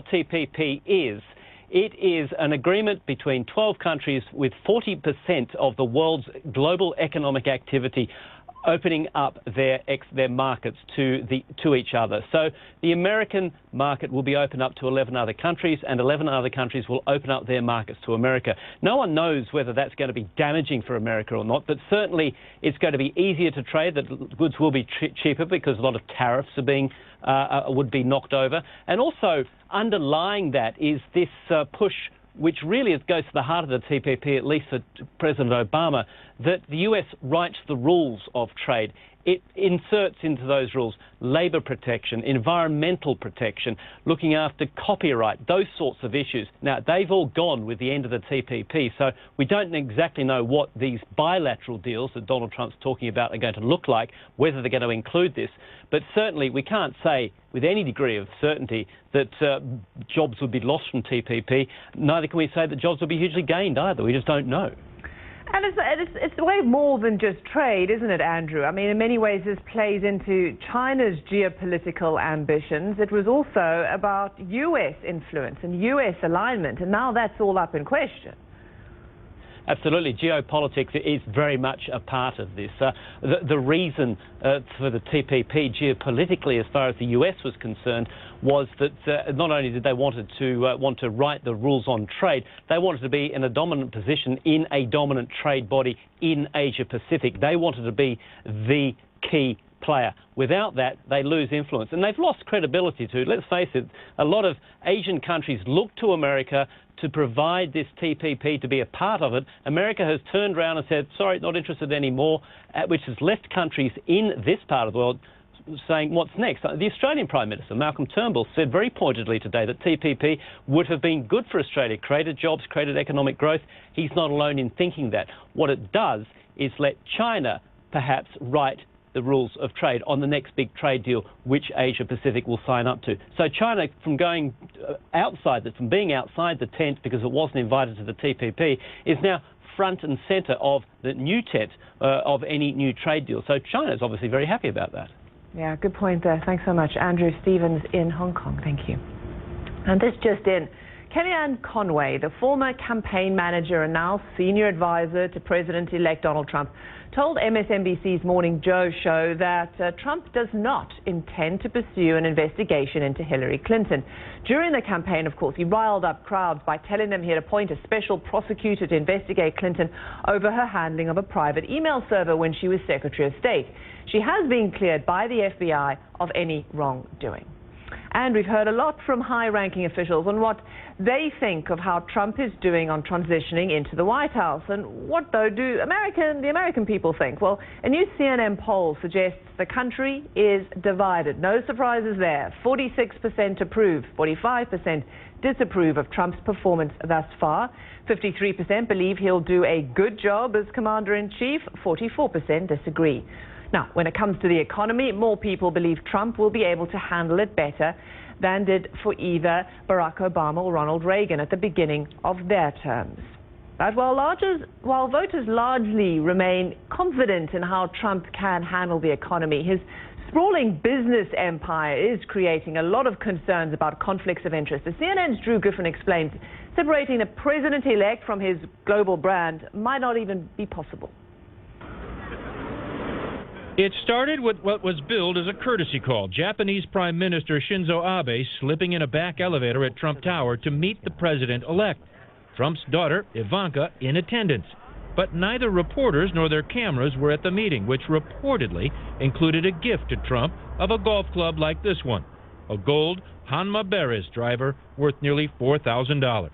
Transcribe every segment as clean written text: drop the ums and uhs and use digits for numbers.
what TPP is. It is an agreement between 12 countries with 40% of the world's global economic activity opening up their markets to each other. So the American market will be opened up to 11 other countries, and 11 other countries will open up their markets to America. No one knows whether that's going to be damaging for America or not, but certainly it's going to be easier to trade, that goods will be cheaper because a lot of tariffs are being would be knocked over. And also underlying that is this push, which really goes to the heart of the TPP, at least for President Obama, that the US writes the rules of trade. It inserts into those rules labour protection, environmental protection, looking after copyright, those sorts of issues. Now, they've all gone with the end of the TPP, so we don't exactly know what these bilateral deals that Donald Trump's talking about are going to look like, whether they're going to include this. But certainly we can't say with any degree of certainty that jobs would be lost from TPP. Neither can we say that jobs will be hugely gained either. We just don't know. And it's way more than just trade, isn't it, Andrew? I mean, in many ways, this plays into China's geopolitical ambitions. It was also about US influence and US alignment, and now that's all up in question. Absolutely. Geopolitics is very much a part of this. The reason for the TPP geopolitically, as far as the US was concerned, was that not only did they want to write the rules on trade, they wanted to be in a dominant position in a dominant trade body in Asia Pacific. They wanted to be the key player. Without that, they lose influence. And they've lost credibility too. Let's face it, a lot of Asian countries look to America to provide this TPP, to be a part of it. America has turned around and said, sorry, not interested anymore, which has left countries in this part of the world saying, what's next? The Australian Prime Minister, Malcolm Turnbull, said very pointedly today that TPP would have been good for Australia, created jobs, created economic growth. He's not alone in thinking that. What it does is let China perhaps write the rules of trade on the next big trade deal, which Asia Pacific will sign up to. So China, from being outside the tent because it wasn't invited to the TPP, is now front and centre of the new tent of any new trade deal. So China is obviously very happy about that. Yeah, good point there. Thanks so much. Andrew Stevens in Hong Kong. Thank you. And this just in. Kellyanne Conway, the former campaign manager and now senior advisor to President-elect Donald Trump, told MSNBC's Morning Joe show that Trump does not intend to pursue an investigation into Hillary Clinton. During the campaign, of course, he riled up crowds by telling them he'd appoint a special prosecutor to investigate Clinton over her handling of a private email server when she was Secretary of State. She has been cleared by the FBI of any wrongdoing. And we've heard a lot from high-ranking officials on what they think of how Trump is doing on transitioning into the White House. And what, though, do the American people think? Well, a new CNN poll suggests the country is divided. No surprises there. 46% approve, 45% disapprove of Trump's performance thus far. 53% believe he'll do a good job as Commander-in-Chief. 44% disagree. Now, when it comes to the economy, more people believe Trump will be able to handle it better than did for either Barack Obama or Ronald Reagan at the beginning of their terms. But while voters largely remain confident in how Trump can handle the economy, his sprawling business empire is creating a lot of concerns about conflicts of interest. As CNN's Drew Griffin explains, separating the president-elect from his global brand might not even be possible. It started with what was billed as a courtesy call. Japanese Prime Minister Shinzo Abe slipping in a back elevator at Trump Tower to meet the president-elect. Trump's daughter, Ivanka, in attendance. But neither reporters nor their cameras were at the meeting, which reportedly included a gift to Trump of a golf club like this one, a gold Hanma Beres driver worth nearly $4,000.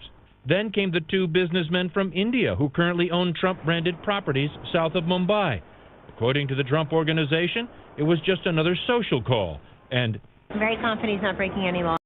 Then came the two businessmen from India who currently own Trump-branded properties south of Mumbai. According to the Trump Organization, it was just another social call, and I'm very confident he's not breaking any law.